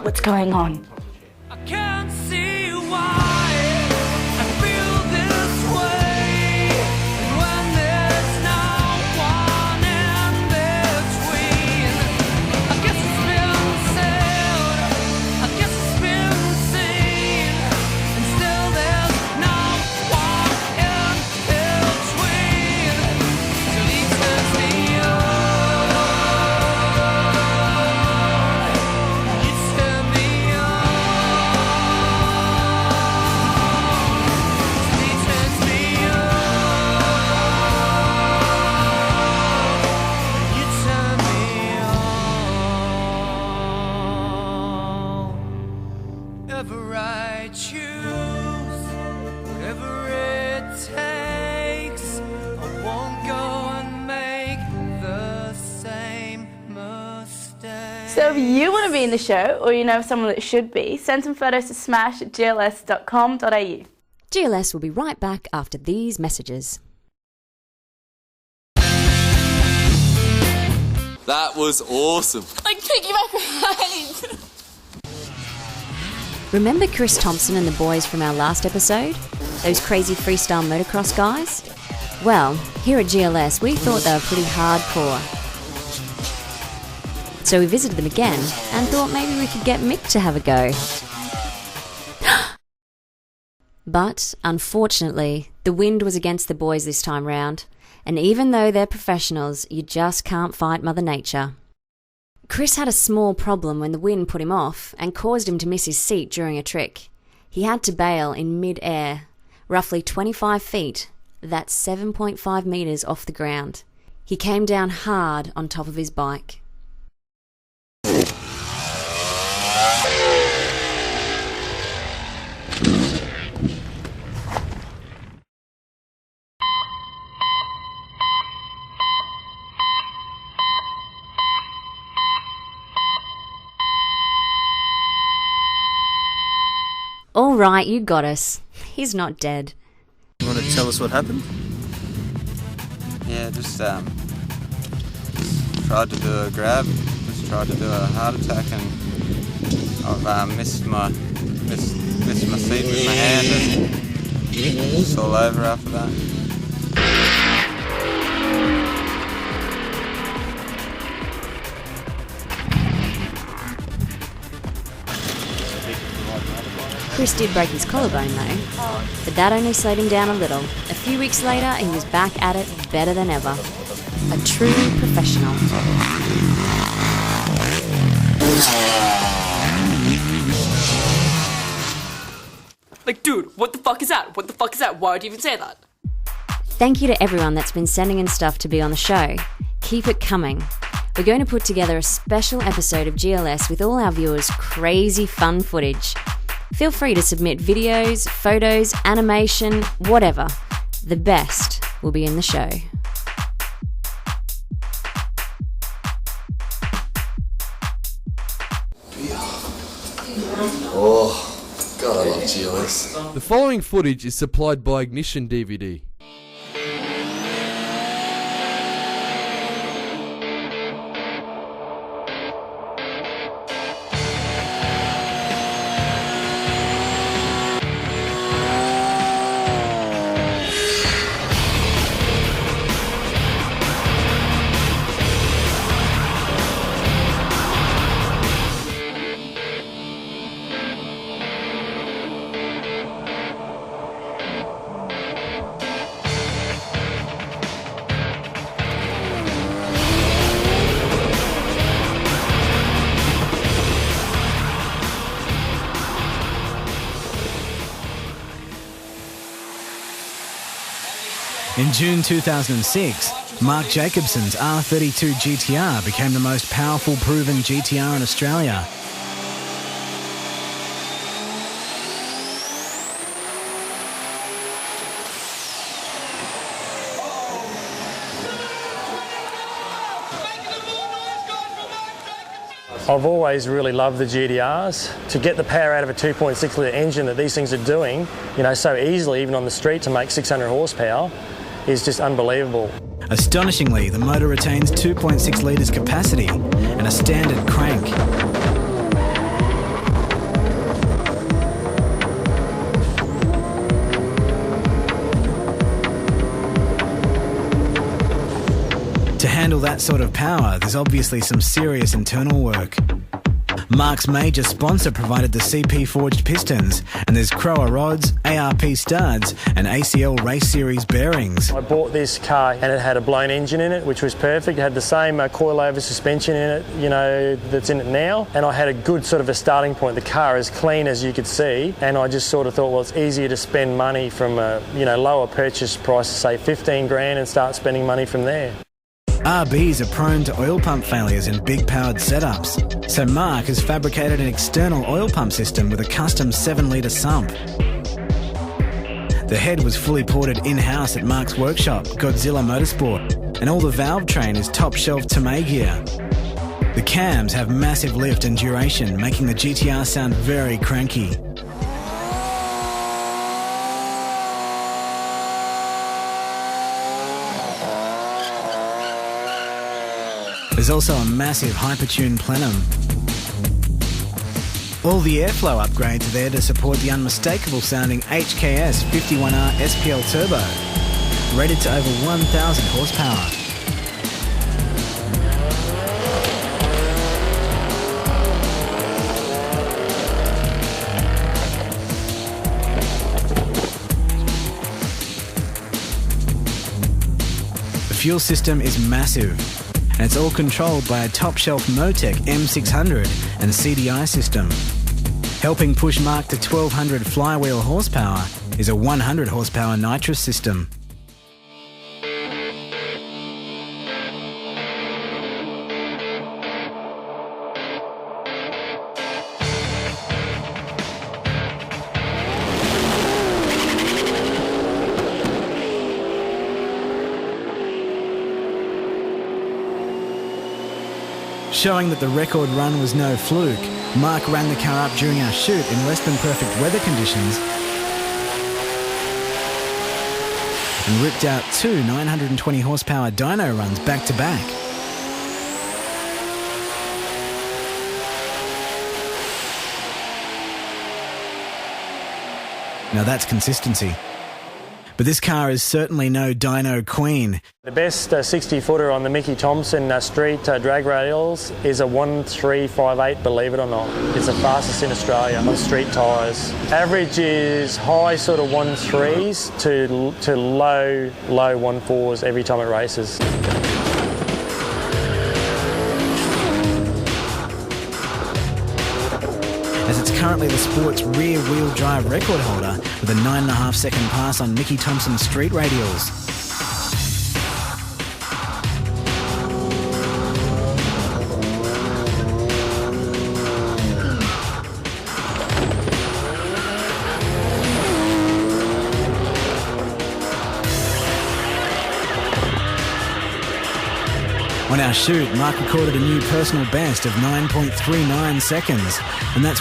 what's going on. I can't see why I feel this way when there's no one in between. I guess it's been said, I guess it's been seen, and still there's no one in between. Till he turns me on, you turn me on. Whatever I choose, whatever it takes, I won't go and make the same mistake. So if you want to be in the show, or you know someone that should be, send some photos to smash@gls.com.au. GLS will be right back after these messages. That was awesome. Like piggyback ride. Remember Chris Thompsen and the boys from our last episode? Those crazy freestyle motocross guys? Well, here at GLS we thought they were pretty hardcore. So we visited them again and thought maybe we could get Mick to have a go. But, unfortunately, the wind was against the boys this time round, and even though they're professionals, you just can't fight Mother Nature. Chris had a small problem when the wind put him off and caused him to miss his seat during a trick. He had to bail in mid-air, roughly 25 feet, that's 7.5 metres off the ground. He came down hard on top of his bike. All right, you got us. He's not dead. You want to tell us what happened? Yeah, just tried to do a grab, just tried to do a heart attack, and I've missed my seat with my hand, and it's all over after that. Chris did break his collarbone though, but that only slowed him down a little. A few weeks later, he was back at it better than ever. A true professional. Like, dude, what the fuck is that? What the fuck is that? Why would you even say that? Thank you to everyone that's been sending in stuff to be on the show. Keep it coming. We're going to put together a special episode of GLS with all our viewers' crazy fun footage. Feel free to submit videos, photos, animation, whatever. The best will be in the show. Oh, God, I love GLS. The following footage is supplied by Ignition DVD. In June 2006, Mark Jacobson's R32 GTR became the most powerful proven GTR in Australia. I've always really loved the GTRs. To get the power out of a 2.6 litre engine that these things are doing, so easily, even on the street, to make 600 horsepower, is just unbelievable. Astonishingly, the motor retains 2.6 litres capacity and a standard crank. handle that sort of power, there's obviously some serious internal work. Mark's major sponsor provided the CP forged pistons, and there's Crower rods, ARP studs, and ACL race series bearings. I bought this car and it had a blown engine in it, which was perfect. It had the same coilover suspension in it, you know, that's in it now. And I had a good sort of a starting point. The car is clean as you could see, and I just sort of thought, well, it's easier to spend money from a, you know, lower purchase price, say 15 grand, and start spending money from there. RBs are prone to oil pump failures in big powered setups, so Mark has fabricated an external oil pump system with a custom 7-litre sump. The head was fully ported in-house at Mark's workshop, Godzilla Motorsport, and all the valve train is top-shelf Tomei gear. The cams have massive lift and duration, making the GTR sound very cranky. There's also a massive hypertune plenum. All the airflow upgrades are there to support the unmistakable sounding HKS 51R SPL Turbo, rated to over 1,000 horsepower. The fuel system is massive, and it's all controlled by a top-shelf Motec M600 and CDI system. Helping push Mark to 1,200 flywheel horsepower is a 100 horsepower nitrous system. Showing that the record run was no fluke, Mark ran the car up during our shoot in less than perfect weather conditions and ripped out 2 920 horsepower dyno runs back to back. Now that's consistency. But this car is certainly no dyno queen. The best 60-footer on the Mickey Thompson street drag rails is a 1358, believe it or not. It's the fastest in Australia on street tyres. Average is high sort of 1.3s to low 1.4s every time it races. As it's currently the sport's rear-wheel drive record holder with a 9.5 second pass on Mickey Thompson street radials. On our shoot, Mark recorded a new personal best of 9.39 seconds, and that's